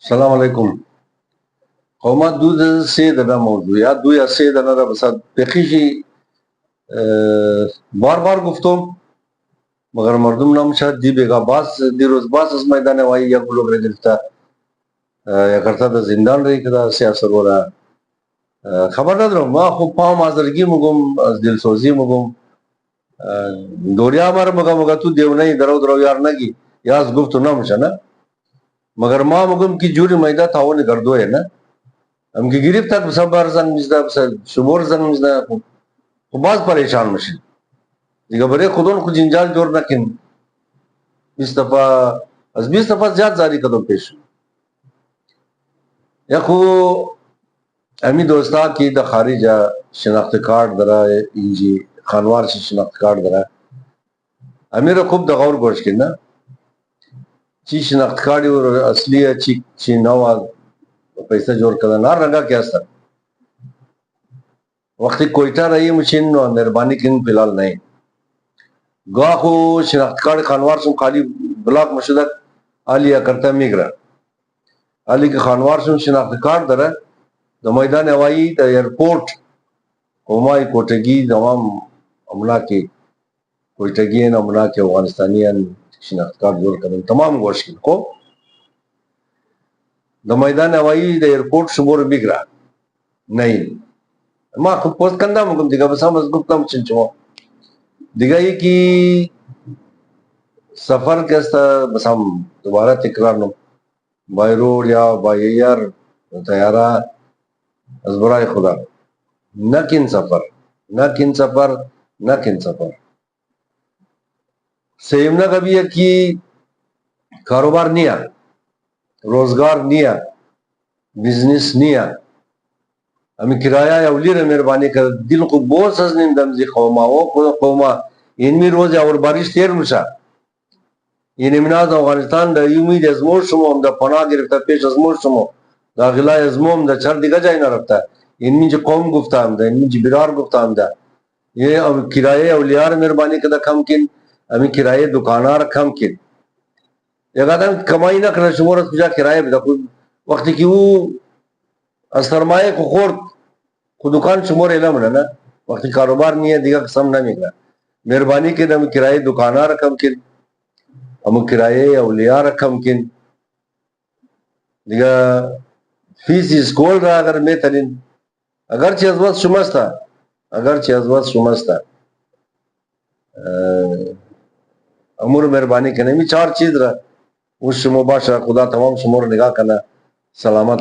السلام عليكم. هما دو سيدنا موضوع یا دو یا سيدنا را بس بخیشی بار بار گفتم مگر مردم نمیشد دی بگا باز دی روز باز از میدان وای یا گلوب را گرفته یا کرتا دا زندان رही کدا سیاست رو را خبر ندارم ما خوب پاهم آزرگی مگم از دلسوزی مگم دوریا مر مگا تو دیو نہیں درو یار نگی یا از گفت نمیشه نه مگر ما مگم کی جوری میدان تاونه گردوه نه हम की गिरफ्त तक सबर जन मिजदा शुमोर जन मिजदा खुबाज परेशान मशीन दिगा बरे खुदों खुद जंजाल जोर ना किन 20 दफा az 20 दफा ज्यादा जारी कदम पेश या खो अमी दोस्ता की द खारिजा शनाख्त कार्ड दरा इंजी खानवार से शनाख्त कार्ड दरा अमीर खूब द गौर गोश किना ची शनाख्त कार्ड और असली ची नवा पैसा जोड़ कर ना रंगा क्या सर वक्त कोयटा रही मशीन मेहरबानी किन फिलहाल नहीं गा को शिनाख्त कार्ड खानवार से खाली ब्लॉक मशदक आलिया करता मिग्रा अली के खानवार से शिनाख्त कार्ड दरा द मैदान हवाई द एयरपोर्ट हुमाई कोटगी तमाम अमला के कोयटगी अमला के अफगानिस्तानियन शिनाख्त कार्ड जोड़ कर तमाम गोश को द मैदान हवाई द एयरपोर्ट सुबोर बिगरा नहीं माँ खुद पोस्ट कंधा मुकम दिगा बस हम गुप्ता मुचिंचो दिगा ये कि सफर कैसा बस हम दोबारा तिकरार नो बाय रोड या बाय एयर तैयारा अजबराए खुदा न किन सफर न किन सफर न किन सफर सेमना कभी है कि कारोबार नहीं आ रोजगार नहीं आ बिजनेस नहीं आ अमी किराया या उली मेहरबानी कर दिल को बहुत सजनीम दमजी कौमा वो कौमा इनमी रोज और बारिश तेर मुशा इन इमनाज अफगानिस्तान द उम्मीद अजमोर शुमो द पनाह गिरफ्ता पेश अजमोर शुमो द गिला अजमोम द चर दिगा जाए ना रखता इनमी जो कौम गुफ्ताम द इनमी जो बिरार गुफ्ताम द ये अब किराए अवलियार मेहरबानी कर कम किन अमी किराए दुकानार कम किन ये कहता कमाई ना कर शुमोर तुझा किराए वक्त की वो सरमाए को खोर को दुकान शुमोर इलम ना वक्त कारोबार नहीं है दिगा कसम ना मिला मेहरबानी के हम किराए दुकाना रकम किन हम किराए अवलिया रकम किन दिगा फीस स्कूल रहा अगर मैं तलिन अगर चेजवत शुमस्ता अमूर मेहरबानी के नहीं चार चीज रहा उस शुमो बादशाह खुदा तमाम शुमोर निगाह करना सलामत